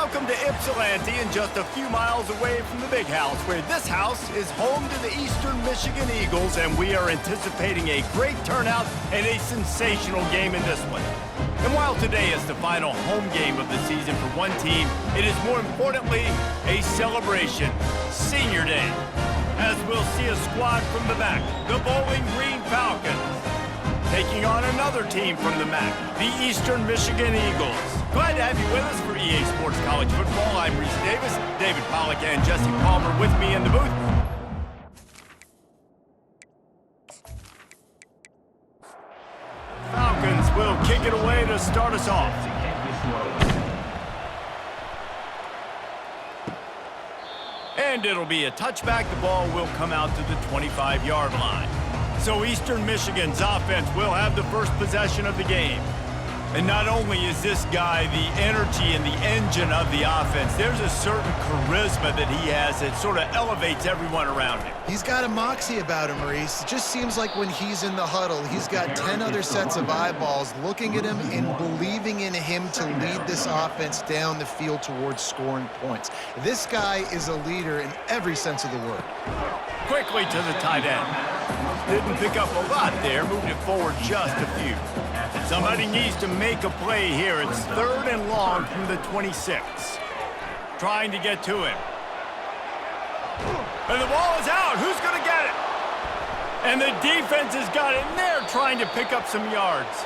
Welcome to Ypsilanti, and just a few miles away from the big house, where this house is home to the Eastern Michigan Eagles, and we are anticipating a great turnout and a sensational game in this one. And while today is the final home game of the season for one team, it is more importantly a celebration, Senior Day, as we'll see a squad from the MAC, the Bowling Green Falcons, taking on another team from the MAC, the Eastern Michigan Eagles. Glad to have you with us for EA Sports College Football. I'm Reese Davis, David Pollack and Jesse Palmer with me in the booth. Falcons will kick it away to start us off. And it'll be a touchback. The ball will come out to the 25-yard line. So Eastern Michigan's offense will have the first possession of the game. And not only is this guy the energy and the engine of the offense, there's a certain charisma that he has that sort of elevates everyone around him. He's got a moxie about him, Maurice. It just seems like when he's in the huddle, he's got 10 other sets of eyeballs looking at him and believing in him to lead this offense down the field towards scoring points. This guy is a leader in every sense of the word. Quickly to the tight end. Didn't pick up a lot there, moved it forward just a few. Somebody needs to make a play here. It's 3rd and long from the 26. Trying to get to him. And the ball is out. Who's going to get it? And the defense has got it in there trying to pick up some yards.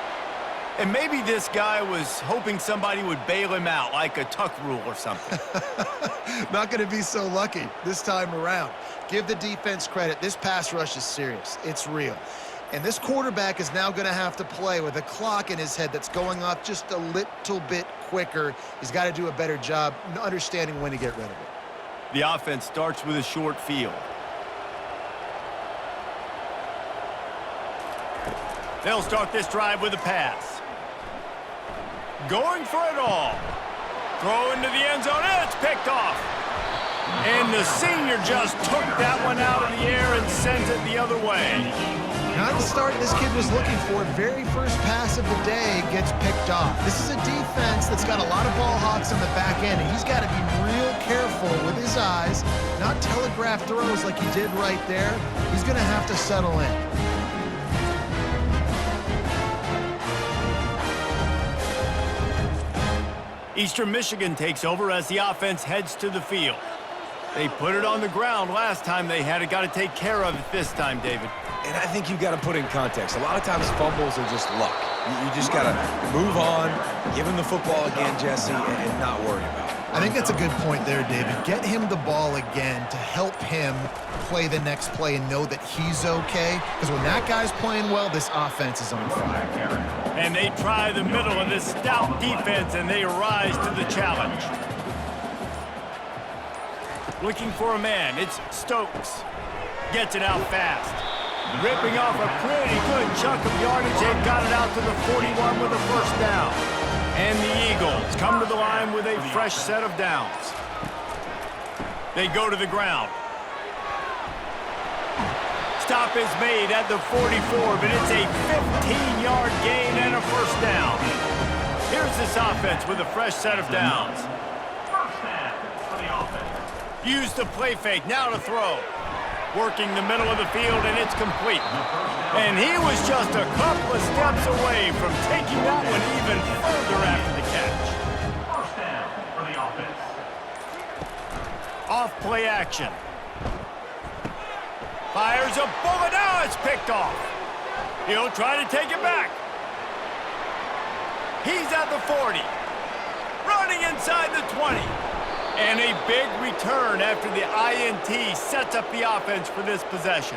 And maybe this guy was hoping somebody would bail him out, like a tuck rule or something. Not going to be so lucky this time around. Give the defense credit. This pass rush is serious. It's real. And this quarterback is now going to have to play with a clock in his head that's going off just a little bit quicker. He's got to do a better job understanding when to get rid of it. The offense starts with a short field. They'll start this drive with a pass. Going for it all. Throw into the end zone, and it's picked off. And the senior just took that one out of the air and sends it the other way. Not the start this kid was looking for. Very first pass of the day gets picked off. This is a defense that's got a lot of ball hawks on the back end, and he's got to be real careful with his eyes, not telegraph throws like he did right there. He's going to have to settle in. Eastern Michigan takes over as the offense heads to the field. They put it on the ground last time they had it. Got to take care of it this time, David. And I think you've got to put in context. A lot of times fumbles are just luck. You just got to move on, give him the football again, Jesse, and not worry about it. I think that's a good point there, David. Get him the ball again to help him play the next play and know that he's okay. Because when that guy's playing well, this offense is on fire. And they try the middle of this stout defense, and they rise to the challenge. Looking for a man. It's Stokes. Gets it out fast. Ripping off a pretty good chunk of yardage. They've got it out to the 41 with a first down. And the Eagles come to the line with a fresh set of downs. They go to the ground. Stop is made at the 44, but it's a 15-yard gain and a first down. Here's this offense with a fresh set of downs. First down for the offense. Use the play fake, now to throw. Working the middle of the field, and it's complete. And he was just a couple of steps away from taking that one even further after the catch. First down for the offense. Off play action. Fires a bullet. Now it's picked off. He'll try to take it back. He's at the 40. Running inside the 20. And a big return after the INT sets up the offense for this possession.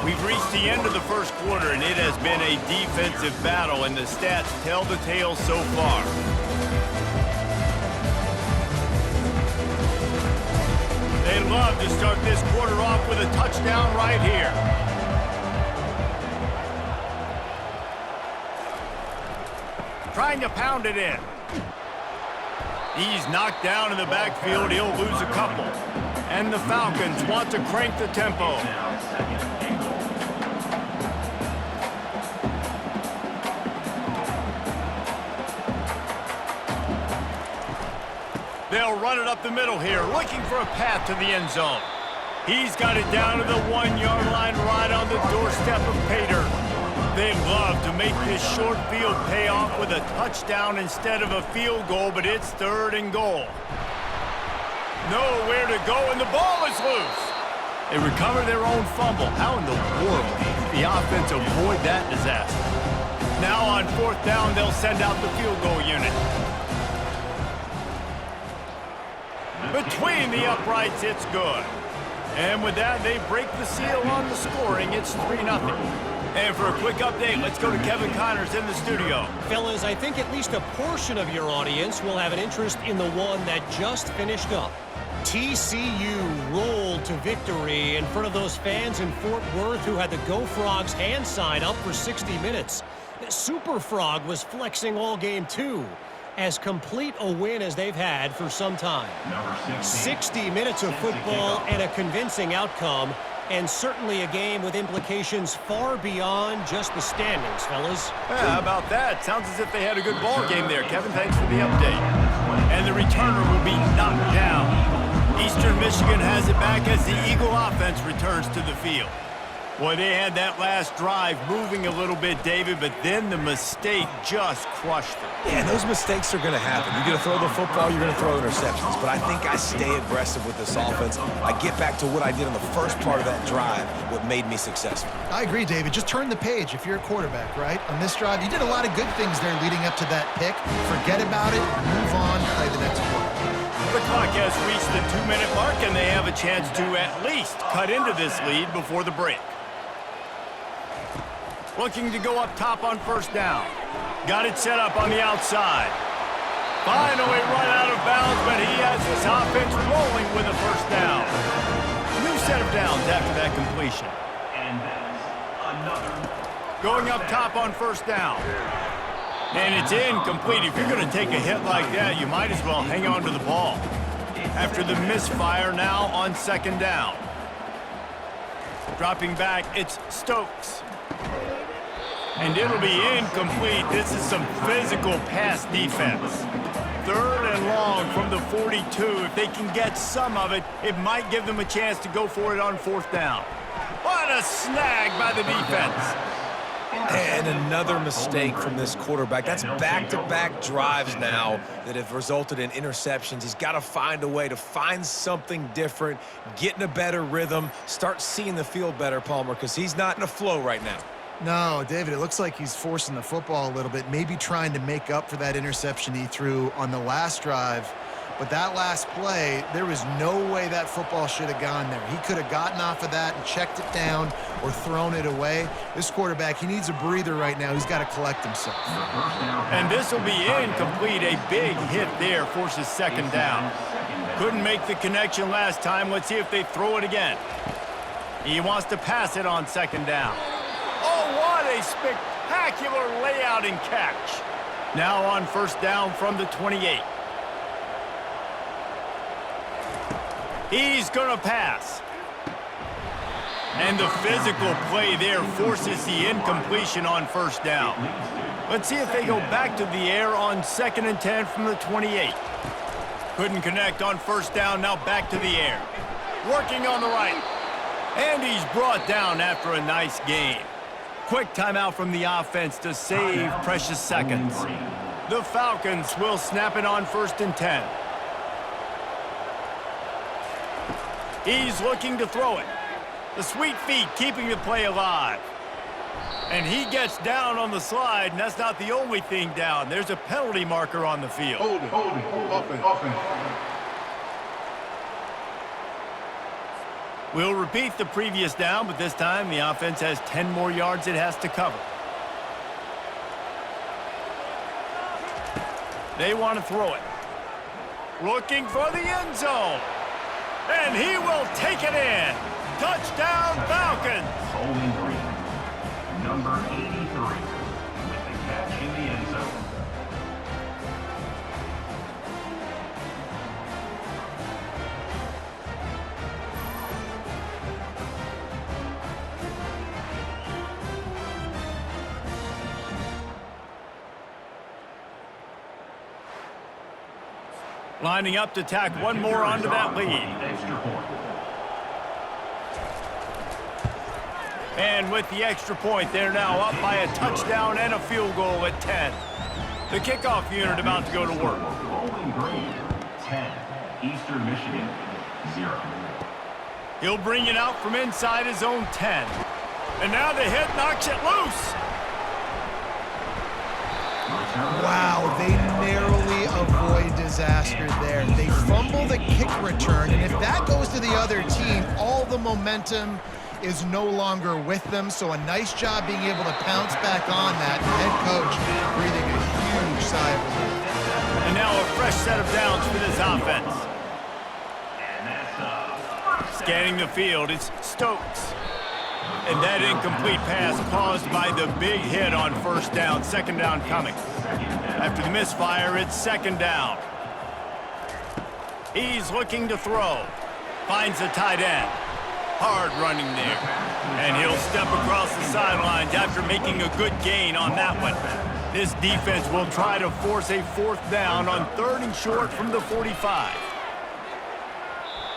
We've reached the end of the first quarter, and it has been a defensive battle, and the stats tell the tale so far. They'd love to start this quarter off with a touchdown right here. Trying to pound it in. He's knocked down in the backfield. He'll lose a couple. And the Falcons want to crank the tempo. They'll run it up the middle here, looking for a path to the end zone. He's got it down to the 1-yard line right on the doorstep of Pater. They love to make this short field pay off with a touchdown instead of a field goal, but it's 3rd and goal. Nowhere to go, and the ball is loose. They recover their own fumble. How in the world did the offense avoid that disaster? Now on 4th down, they'll send out the field goal unit. Between the uprights, it's good. And with that, they break the seal on the scoring. It's 3-0. And for a quick update, let's go to Kevin Connors in the studio. Fellas, I think at least a portion of your audience will have an interest in the one that just finished up. TCU rolled to victory in front of those fans in Fort Worth who had the Go Frogs hand sign up for 60 minutes. Super Frog was flexing all game too. As complete a win as they've had for some time. 60 minutes of football and a convincing outcome, and certainly a game with implications far beyond just the standings, fellas. Yeah, how about that? Sounds as if they had a good ball game there. Kevin, thanks for the update. And the returner will be knocked down. Eastern Michigan has it back as the Eagle offense returns to the field. Boy, they had that last drive moving a little bit, David, but then the mistake just crushed them. Yeah, those mistakes are going to happen. You're going to throw the football, you're going to throw interceptions. But I think I stay aggressive with this offense. I get back to what I did in the first part of that drive, what made me successful. I agree, David. Just turn the page if you're a quarterback, right? On this drive, you did a lot of good things there leading up to that pick. Forget about it, move on, play the next play. The clock has reached the 2-minute mark, and they have a chance to at least cut into this lead before the break. Looking to go up top on 1st down. Got it set up on the outside. Finally run out of bounds, but he has his offense rolling with a 1st down. New set of downs after that completion. And that's another. Going up top on 1st down. And it's incomplete. If you're going to take a hit like that, you might as well hang on to the ball. After the misfire, now on 2nd down. Dropping back, it's Stokes. And it'll be incomplete. This is some physical pass defense. 3rd and long from the 42. If they can get some of it, it might give them a chance to go for it on 4th down. What a snag by the defense. And another mistake from this quarterback. That's back-to-back drives now that have resulted in interceptions. He's got to find a way to find something different, get in a better rhythm, start seeing the field better, Palmer, because he's not in a flow right now. No, David, it looks like he's forcing the football a little bit, maybe trying to make up for that interception he threw on the last drive. But that last play, there was no way that football should have gone there. He could have gotten off of that and checked it down or thrown it away. This quarterback, he needs a breather right now. He's got to collect himself. And this will be incomplete. A big hit there forces 2nd down. Couldn't make the connection last time. Let's see if they throw it again. He wants to pass it on 2nd down. Oh, what a spectacular layout and catch. Now on 1st down from the 28. He's going to pass. And the physical play there forces the incompletion on 1st down. Let's see if they go back to the air on 2nd and 10 from the 28. Couldn't connect on 1st down, now back to the air. Working on the right. And he's brought down after a nice game. Quick timeout from the offense to save precious seconds. The Falcons will snap it on 1st and 10. He's looking to throw it. The sweet feet keeping the play alive. And he gets down on the slide, and that's not the only thing down. There's a penalty marker on the field. Hold it. Offense. We'll repeat the previous down, but this time the offense has 10 more yards it has to cover. They want to throw it. Looking for the end zone. And he will take it in. Touchdown, Falcons. Bowling Green, number 83, with the catch in the end zone. Lining up to tack one more onto that lead. Extra point. And with the extra point, they're now up by a touchdown and a field goal at 10. The kickoff unit about to go to work. Bowling Green, 10. Eastern Michigan, 0. He'll bring it out from inside his own 10. And now the hit knocks it loose. Wow, they narrowly avoid disaster there. They fumble the kick return, and if that goes to the other team, all the momentum is no longer with them. So a nice job being able to pounce back on that. The head coach breathing a huge sigh of relief. And now a fresh set of downs for this offense. Scanning the field, it's Stokes. And that incomplete pass caused by the big hit on first down. Second down coming. After the misfire, it's second down. He's looking to throw. Finds the tight end. Hard running there. And he'll step across the sidelines after making a good gain on that one. This defense will try to force a fourth down on 3rd and short from the 45.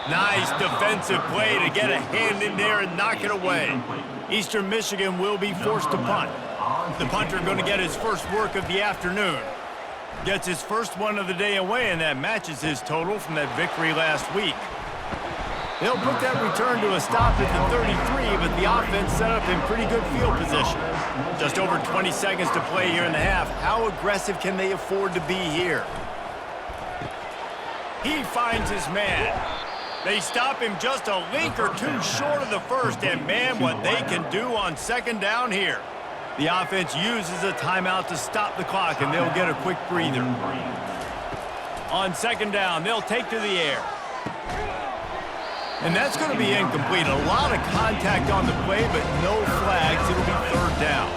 Nice defensive play to get a hand in there and knock it away. Eastern Michigan will be forced to punt. The punter going to get his first work of the afternoon. Gets his first one of the day away, and that matches his total from that victory last week. They'll put that return to a stop at the 33, but the offense set up in pretty good field position. Just over 20 seconds to play here in the half. How aggressive can they afford to be here? He finds his man. They stop him just a link or two short of the first, and man, what they can do on second down here. The offense uses a timeout to stop the clock, and they'll get a quick breather. On second down, they'll take to the air. And that's going to be incomplete. A lot of contact on the play, but no flags. It'll be third down.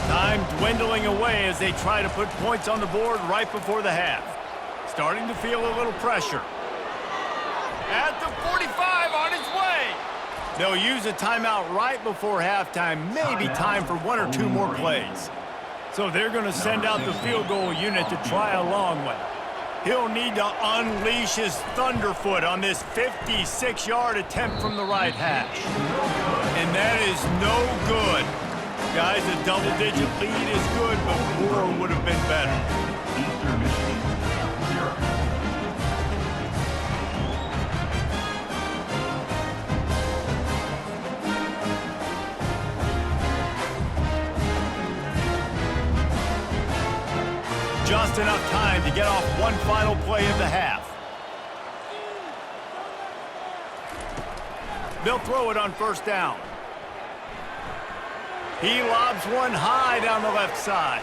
Time dwindling away as they try to put points on the board right before the half. Starting to feel a little pressure. At the 45, on its way. They'll use a timeout right before halftime. Maybe time for one or two more plays. So they're going to send out the field goal unit to try a long one. He'll need to unleash his thunderfoot on this 56-yard attempt from the right hash. And that is no good. Guys, a double-digit lead is good, but more would have been better. Eastern Michigan, 0. Just enough time to get off one final play of the half. They'll throw it on first down. He lobs one high down the left side.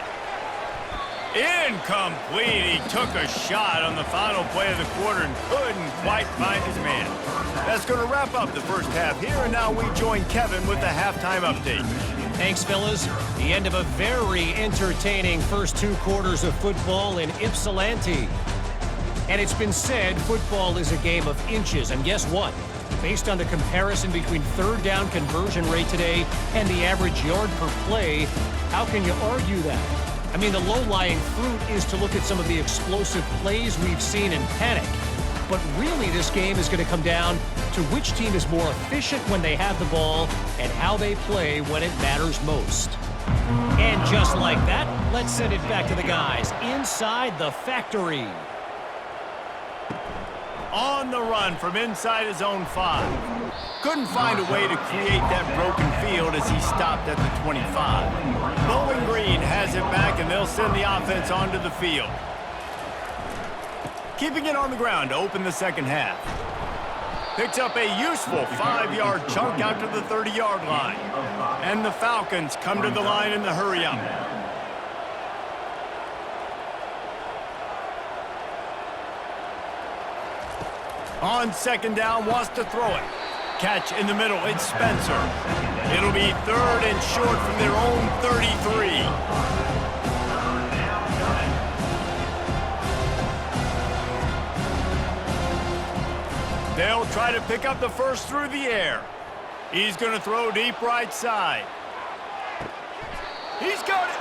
Incomplete. He took a shot on the final play of the quarter and couldn't quite find his man. That's going to wrap up the first half here, and now we join Kevin with the halftime update. Thanks, fellas. The end of a very entertaining first 2 quarters of football in Ypsilanti. And it's been said football is a game of inches. And guess what? Based on the comparison between third down conversion rate today and the average yard per play, how can you argue that? I mean, the low-lying fruit is to look at some of the explosive plays we've seen in panic. But really, this game is going to come down to which team is more efficient when they have the ball and how they play when it matters most. And just like that, let's send it back to the guys inside the factory. On the run from inside his own 5. Couldn't find a way to create that broken field as he stopped at the 25. Bowling Green has it back, and they'll send the offense onto the field. Keeping it on the ground to open the second half. Picks up a useful 5-yard chunk out to the 30-yard line. And the Falcons come to the line in the hurry-up. On second down, wants to throw it. Catch in the middle, it's Spencer. It'll be 3rd and short from their own 33. They'll try to pick up the first through the air. He's going to throw deep right side. He's got it.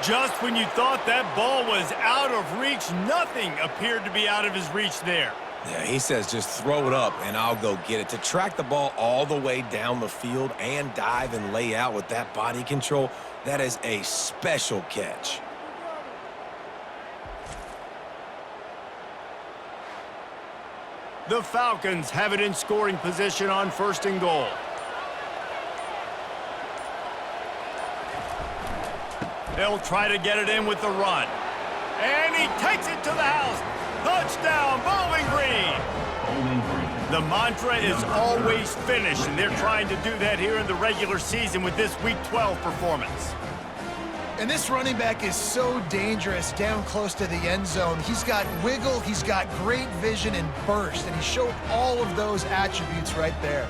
Just when you thought that ball was out of reach, nothing appeared to be out of his reach there. Yeah, he says just throw it up and I'll go get it. To track the ball all the way down the field and dive and lay out with that body control, that is a special catch. The Falcons have it in scoring position on 1st and goal. They'll try to get it in with the run. And he takes it to the house. Touchdown, Bowling Green. Bowling Green. The mantra is always finish, and they're trying to do that here in the regular season with this Week 12 performance. And this running back is so dangerous down close to the end zone. He's got wiggle, he's got great vision and burst, and he showed all of those attributes right there.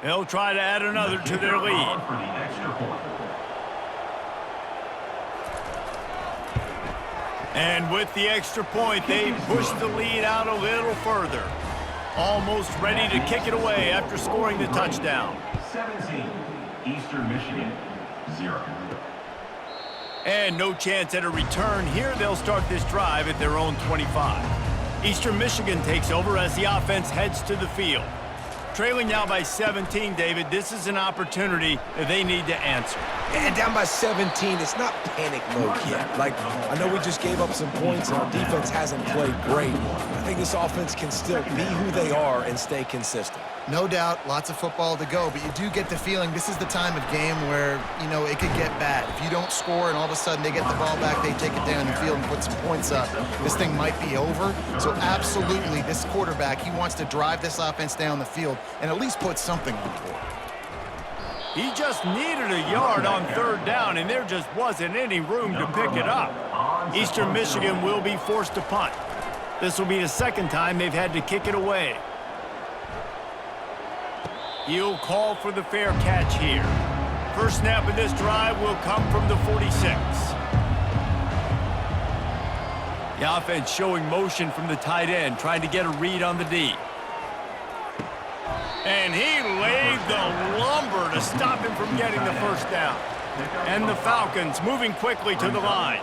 They'll try to add another to their lead. For the extra point. And with the extra point, they push the lead out a little further. Almost ready to kick it away after scoring the touchdown. 17, Eastern Michigan, 0. And no chance at a return here. They'll start this drive at their own 25. Eastern Michigan takes over as the offense heads to the field. Trailing now by 17, David, this is an opportunity that they need to answer. And down by 17, it's not panic mode yet. Like, I know we just gave up some points and our defense hasn't played great. I think this offense can still be who they are and stay consistent. No doubt, lots of football to go, but you do get the feeling this is the time of game where, you know, it could get bad. If you don't score and all of a sudden they get the ball back, they take it down the field and put some points up, this thing might be over. So absolutely, this quarterback, he wants to drive this offense down the field and at least put something on the board. He just needed a yard on 3rd down, and there just wasn't any room to pick it up. Eastern Michigan will be forced to punt. This will be the 2nd time they've had to kick it away. He'll call for the fair catch here. First snap of this drive will come from the 46. The offense showing motion from the tight end, trying to get a read on the D. And he laid the lumber to stop him from getting the 1st down. And the Falcons moving quickly to the line.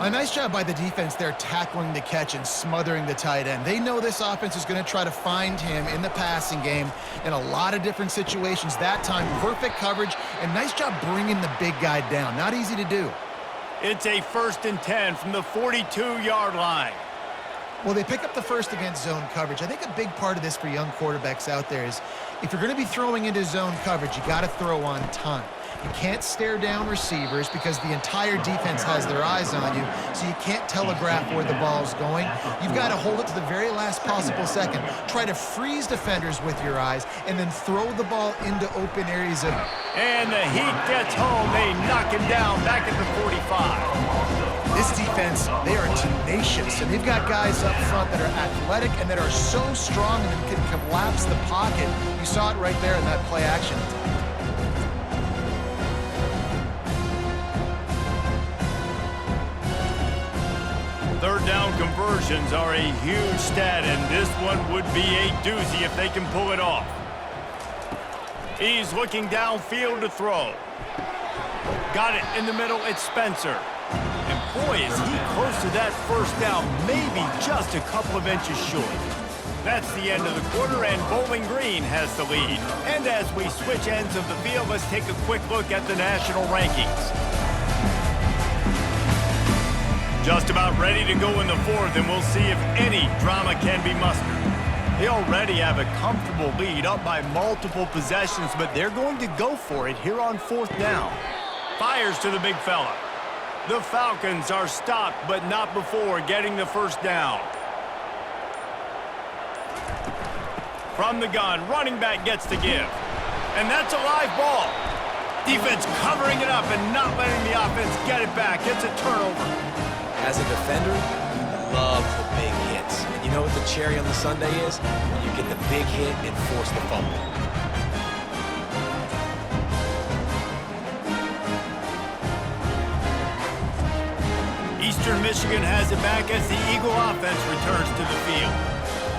A nice job by the defense there tackling the catch and smothering the tight end. They know this offense is going to try to find him in the passing game in a lot of different situations. That time, perfect coverage and nice job bringing the big guy down. Not easy to do. It's a 1st and 10 from the 42-yard line. Well, they pick up the first against zone coverage. I think a big part of this for young quarterbacks out there is if you're going to be throwing into zone coverage, you got to throw on time. You can't stare down receivers because the entire defense has their eyes on you, so you can't telegraph where the ball's going. You've got to hold it to the very last possible second. Try to freeze defenders with your eyes and then throw the ball into open areas of... And the heat gets home. They knock him down back at the 45. This defense, they are tenacious, and they've got guys up front that are athletic and that are so strong and can collapse the pocket. You saw it right there in that play action. 3rd down conversions are a huge stat, and this one would be a doozy if they can pull it off. He's looking downfield to throw. Got it in the middle, it's Spencer. And boy, is he close to that 1st down, maybe just a couple of inches short. That's the end of the quarter, and Bowling Green has the lead. And as we switch ends of the field, let's take a quick look at the national rankings. Just about ready to go in the 4th, and we'll see if any drama can be mustered. They already have a comfortable lead up by multiple possessions, but they're going to go for it here on 4th down. Fires to the big fella. The Falcons are stopped, but not before getting the 1st down. From the gun, running back gets the give. And that's a live ball. Defense covering it up and not letting the offense get it back. It's a turnover. As a defender, you love the big hits. And you know what the cherry on the sundae is? When you get the big hit and force the fumble. Eastern Michigan has it back as the Eagle offense returns to the field.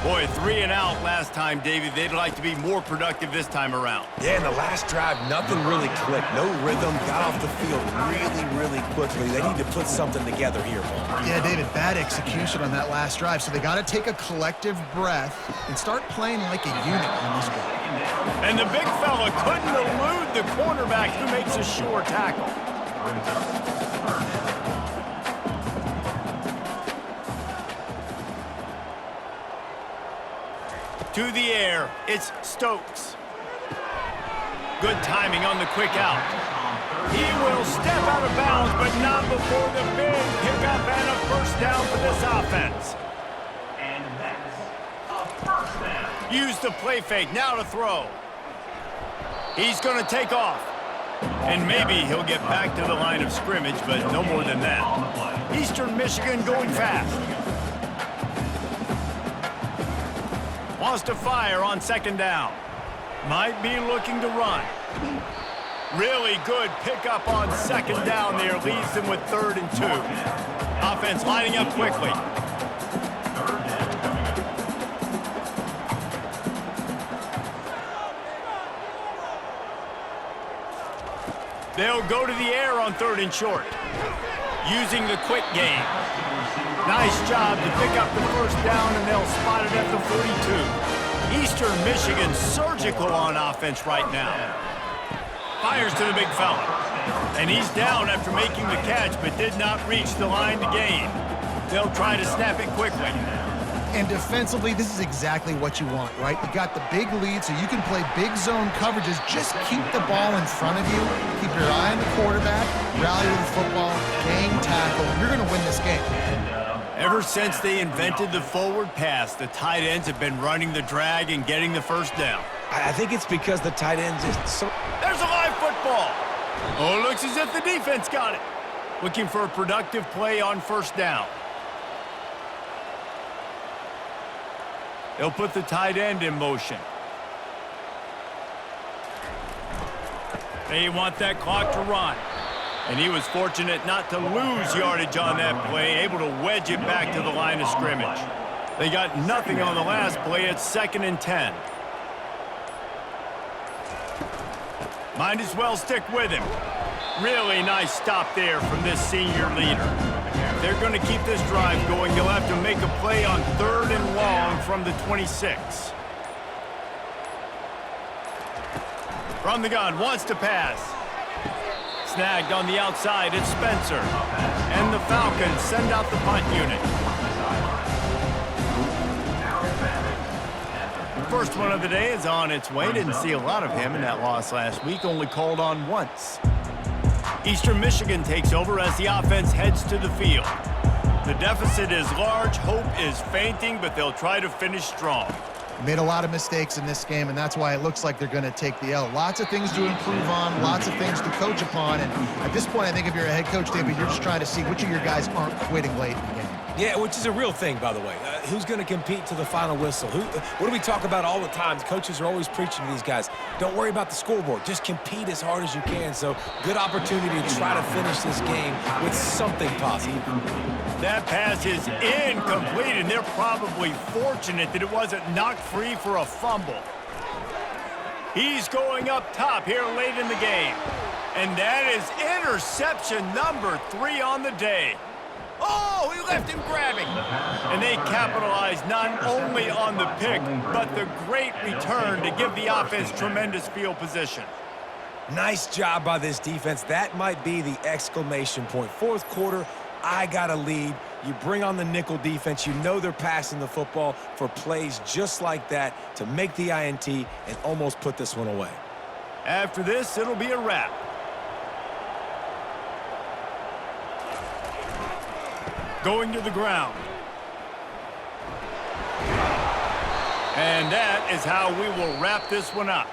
Boy, 3 and out last time, David. They'd like to be more productive this time around. Yeah, in the last drive, nothing really clicked. No rhythm, got off the field really quickly. They need to put something together here, Paul. Yeah, David, bad execution on that last drive. So they got to take a collective breath and start playing like a unit on this one. And the big fella couldn't elude the cornerback who makes a sure tackle. To the air, it's Stokes. Good timing on the quick out. He will step out of bounds, but not before the big pickup and a first down for this offense. And that's a first down. Use the play fake, now to throw. He's going to take off. And maybe he'll get back to the line of scrimmage, but no more than that. Eastern Michigan going fast. Wants to fire on second down. Might be looking to run. Really good pickup on second down there. Leaves them with 3rd and 2. Offense lining up quickly. They'll go to the air on 3rd and short. Using the quick game. Nice job to pick up the first down, and they'll spot it at the 42. Eastern Michigan surgical on offense right now. Fires to the big fella. And he's down after making the catch, but did not reach the line to gain. They'll try to snap it quickly. And defensively, this is exactly what you want, right? You got the big lead, so you can play big zone coverages. Just keep the ball in front of you. Keep your eye on the quarterback. Rally to the football. Gang tackle. You're going to win this game. Ever since they invented the forward pass, the tight ends have been running the drag and getting the first down. I think it's because the tight ends is so... There's a live football. Oh, it looks as if the defense got it. Looking for a productive play on first down. They'll put the tight end in motion. They want that clock to run. And he was fortunate not to lose yardage on that play, able to wedge it back to the line of scrimmage. They got nothing on the last play. It's 2nd and 10. Might as well stick with him. Really nice stop there from this senior leader. They're going to keep this drive going. They'll have to make a play on 3rd and long from the 26. From the gun, wants to pass. Snagged on the outside, it's Spencer. And the Falcons send out the punt unit. First one of the day is on its way. Didn't see a lot of him in that loss last week, only called on once. Eastern Michigan takes over as the offense heads to the field. The deficit is large, hope is fainting, but they'll try to finish strong. Made a lot of mistakes in this game, and that's why it looks like they're going to take the L. Lots of things to improve on, lots of things to coach upon, and at this point, I think if you're a head coach, David, you're just trying to see which of your guys aren't quitting late in the game. Yeah, which is a real thing, by the way. Who's going to compete to the final whistle? What do we talk about all the time? Coaches are always preaching to these guys. Don't worry about the scoreboard. Just compete as hard as you can. So, good opportunity to try to finish this game with something positive. That pass is incomplete, and they're probably fortunate that it wasn't knocked free for a fumble. He's going up top here late in the game. And that is interception number 3 on the day. Oh, he left him grabbing. And they capitalized not only on the pick, but the great return to give the offense tremendous field position. Nice job by this defense. That might be the exclamation point. 4th quarter, I got a lead. You bring on the nickel defense. You know they're passing the football for plays just like that to make the INT and almost put this one away. After this, it'll be a wrap. Going to the ground. And that is how we will wrap this one up.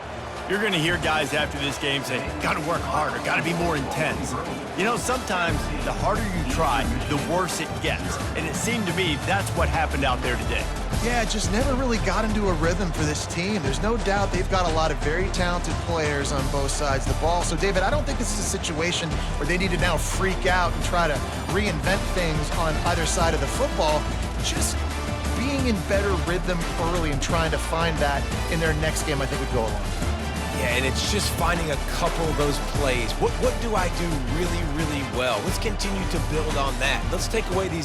You're going to hear guys after this game say, got to work harder, got to be more intense. You know, sometimes the harder you try, the worse it gets. And it seemed to me that's what happened out there today. Yeah, just never really got into a rhythm for this team. There's no doubt they've got a lot of very talented players on both sides of the ball. So, David, I don't think this is a situation where they need to now freak out and try to reinvent things on either side of the football. Just being in better rhythm early and trying to find that in their next game, I think would go a long way. Yeah, and it's just finding a couple of those plays. What do I do really, really well? Let's continue to build on that. Let's take away these